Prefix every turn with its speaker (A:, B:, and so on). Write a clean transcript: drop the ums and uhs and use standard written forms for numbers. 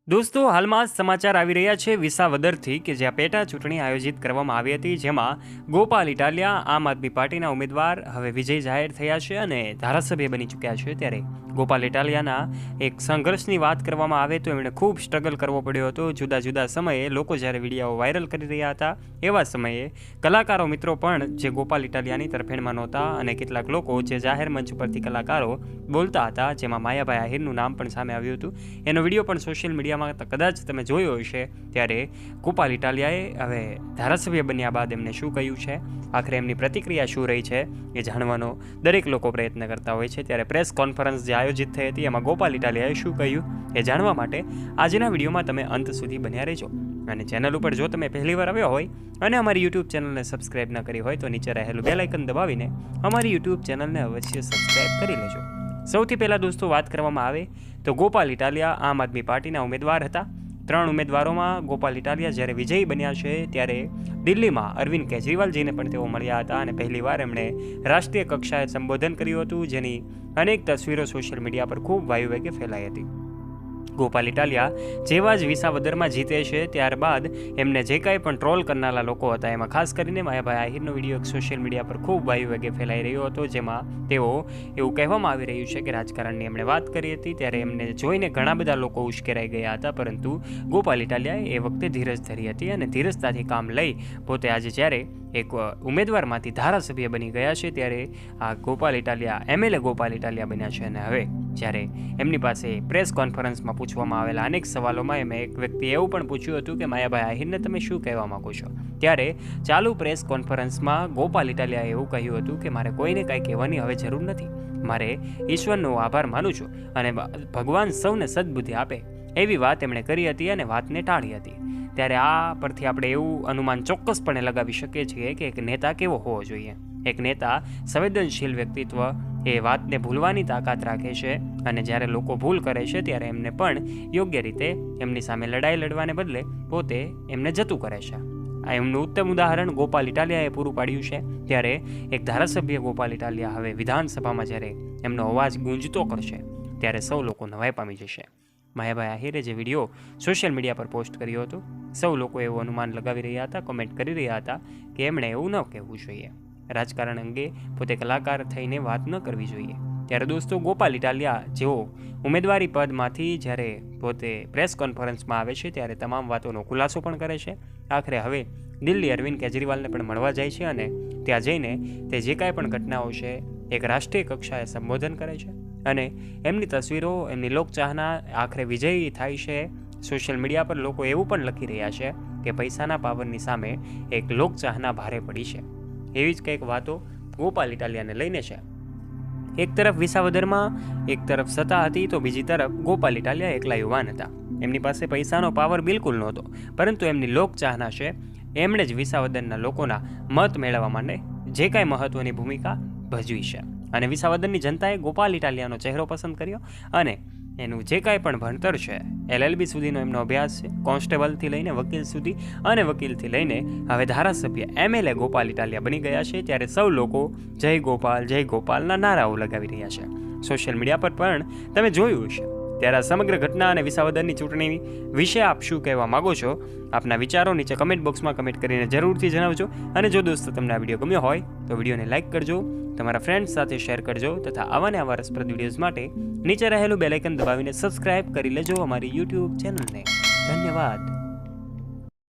A: દોસ્તો હાલમાં સમાચાર આવી રહ્યા છે વિસાવદરથી કે જ્યાં પેટા ચૂંટણી આયોજિત કરવામાં આવી હતી, જેમાં ગોપાલ ઇટાલિયા આમ આદમી પાર્ટીના ઉમેદવાર હવે વિજય જાહેર થયા છે અને ધારાસભ્ય બની ચૂક્યા છે। ત્યારે ગોપાલ ઇટાલિયાના એક સંઘર્ષની વાત કરવામાં આવે તો એમણે ખૂબ સ્ટ્રગલ કરવો પડ્યો હતો। જુદા જુદા સમયે લોકો જ્યારે વિડીયો વાયરલ કરી રહ્યા હતા એવા સમયે કલાકારો મિત્રો પણ જે ગોપાલ ઇટાલિયાની તરફેણમાં નહોતા અને કેટલાક લોકો જે જાહેર મંચ પરથી કલાકારો બોલતા હતા, જેમાં માયાભાઈ આહિરનું નામ પણ સામે આવ્યું હતું। એનો વિડીયો પણ સોશિયલ મીડિયામાં કદાચ તમે જોયો હશે। ત્યારે ગોપાલ ઇટાલિયાએ હવે ધારાસભ્ય બન્યા બાદ એમને શું કહ્યું છે, આખરે એમની પ્રતિક્રિયા શું રહી છે એ જાણવાનો દરેક લોકો પ્રયત્ન કરતા હોય છે। ત્યારે પ્રેસ કોન્ફરન્સ જે આયોજિત થઈ હતી એમાં ગોપાલ ઇટાલિયાએ શું કહ્યું એ જાણવા માટે આજના વિડીયોમાં તમે અંત સુધી બન્યા રહેજો। અને ચેનલ ઉપર જો તમે પહેલીવાર આવ્યા હોય અને અમારી યુટ્યુબ ચેનલને સબસ્ક્રાઇબ ન કરી હોય તો નીચે રહેલું બેલ આઇકન દબાવીને અમારી યુટ્યુબ ચેનલને અવશ્ય સબસ્ક્રાઇબ કરી લેજો। સૌથી પહેલાં દોસ્તો વાત કરવામાં આવે તો ગોપાલ ઇટાલિયા આમ આદમી પાર્ટીના ઉમેદવાર હતા। 3 ઉમેદવારોમાં ગોપાલ ઇટાલિયા જ્યારે વિજયી બન્યા છે ત્યારે દિલ્હીમાં અરવિંદ કેજરીવાલજીને પણ તેઓ મળ્યા હતા અને પહેલીવાર એમણે રાષ્ટ્રીય કક્ષાએ સંબોધન કર્યું હતું, જેની અનેક તસવીરો સોશિયલ મીડિયા પર ખૂબ વાયુવેગે ફેલાઈ હતી। ગોપાલ ઇટાલિયા જેવા જ વિસાવદરમાં જીતે છે ત્યારબાદ એમને જે કાંઈ પણ ટ્રોલ કરનારા લોકો હતા એમાં ખાસ કરીને માયાભાઈ આહિરનો વિડીયો સોશિયલ મીડિયા પર ખૂબ વાયુવેગે ફેલાઈ રહ્યો હતો, જેમાં તેઓ એવું કહેવામાં આવી રહ્યું છે કે રાજકારણની એમણે વાત કરી હતી ત્યારે એમને જોઈને ઘણા બધા લોકો ઉશ્કેરાઈ ગયા હતા, પરંતુ ગોપાલ ઇટાલિયાએ એ વખતે ધીરજ ધરી હતી અને ધીરજતાથી કામ લઈ પોતે આજે જ્યારે એક ઉમેદવારમાંથી ધારાસભ્ય બની ગયા છે ત્યારે આ ગોપાલ ઇટાલિયા એમએલએ ગોપાલ ઇટાલિયા બન્યા છે। અને હવે જ્યારે એમની પાસે પ્રેસ કોન્ફરન્સમાં પૂછવામાં આવેલા અનેક સવાલોમાં એમ એક વ્યક્તિએ એવું પણ પૂછ્યું હતું કે માયાભાઈ આહિરને તમે શું કહેવા માગો છો, ત્યારે ચાલુ પ્રેસ કોન્ફરન્સમાં ગોપાલ ઇટાલિયાએ એવું કહ્યું હતું કે મારે કોઈને કાંઈ કહેવાની હવે જરૂર નથી, મારે ઈશ્વરનો આભાર માનું છું અને ભગવાન સૌને સદબુદ્ધિ આપે એવી વાત એમણે કરી હતી અને વાતને ટાળી હતી। ત્યારે આ પરથી આપણે એવું અનુમાન ચોક્કસપણે લગાવી શકીએ છીએ કે એક નેતા કેવો હોવો જોઈએ। એક નેતા સંવેદનશીલ વ્યક્તિત્વ એ વાતને ભૂલવાની તાકાત રાખે છે અને જ્યારે લોકો ભૂલ કરે છે ત્યારે એમને પણ યોગ્ય રીતે એમની સામે લડાઈ લડવાને બદલે પોતે એમને જતું કરે છે। આ એમનું ઉત્તમ ઉદાહરણ ગોપાલ ઇટાલિયાએ પૂરું પાડ્યું છે। ત્યારે એક ધારાસભ્ય ગોપાલ ઇટાલિયા હવે વિધાનસભામાં જ્યારે એમનો અવાજ ગુંજતો કરશે ત્યારે સૌ લોકો નવાઈ પામી જશે। માયાભાઈ આહિરે જે વિડીયો સોશિયલ મીડિયા પર પોસ્ટ કર્યો હતો, સૌ લોકો એવું અનુમાન લગાવી રહ્યા હતા, કોમેન્ટ કરી રહ્યા હતા કે એમણે એવું ન કહેવું જોઈએ, રાજકારણ અંગે પોતે કલાકાર થઈને વાત ન કરવી જોઈએ। ત્યારે દોસ્તો ગોપાલ ઇટાલિયા જેઓ ઉમેદવારી પદમાંથી જ્યારે પોતે પ્રેસ કોન્ફરન્સમાં આવે છે ત્યારે તમામ વાતોનો ખુલાસો પણ કરે છે। આખરે હવે દિલ્હી અરવિંદ કેજરીવાલને પણ મળવા જાય છે અને ત્યાં જઈને તે જે કાંઈ પણ ઘટનાઓ છે એક રાષ્ટ્રીય કક્ષાએ સંબોધન કરે છે અને એમની તસવીરો એમની લોકચાહના આખરે વિજયી થાય છે। સોશિયલ મીડિયા પર લોકો એવું પણ લખી રહ્યા છે કે પૈસાના પાવરની સામે એક લોકચાહના ભારે પડી છે। એવી જ કંઈક વાતો ગોપાલ ઇટાલિયાને લઈને છે। એક તરફ વિસાવદરમાં એક તરફ સત્તા હતી તો બીજી તરફ ગોપાલ ઇટાલિયા એકલા યુવાન હતા। એમની પાસે પૈસાનો પાવર બિલકુલ નહોતો, પરંતુ એમની લોકચાહના છે એમણે જ વિસાવદરના લોકોના મત મેળવવા માટે જે કાંઈ મહત્વની ભૂમિકા ભજવી છે અને વિસાવદરની જનતાએ ગોપાલ ઇટાલિયાનો ચહેરો પસંદ કર્યો અને એનું જે કાંઈ પણ ભણતર છે LLB સુધીનો એમનો અભ્યાસ છે, કોન્સ્ટેબલથી લઈને વકીલ સુધી અને વકીલથી લઈને હવે ધારાસભ્ય એમએલએ ગોપાલ ઇટાલિયા બની ગયા છે। ત્યારે સૌ લોકો જય ગોપાલના નારાઓ લગાવી રહ્યા છે। સોશિયલ મીડિયા પર પણ તમે જોયું હશે। ત્યારે આ સમગ્ર ઘટના અને વિસાવદરની ચૂંટણી વિશે આપ શું કહેવા માગો છો? આપના વિચારો નીચે કમેન્ટ બોક્સમાં કમેન્ટ કરીને જરૂરથી જણાવજો। અને જો દોસ્તો તમને આ વિડીયો ગમ્યો હોય તો વિડીયોને લાઇક કરજો, તમારા ફ્રેન્ડ્સ સાથે શેર કરજો તથા આવા ને આવા રસપ્રદ વિડીયોઝ માટે નીચે રહેલું બેલ આઇકન દબાવીને સબસ્ક્રાઇબ કરી લેજો અમારી યુટ્યુબ ચેનલને। ધન્યવાદ।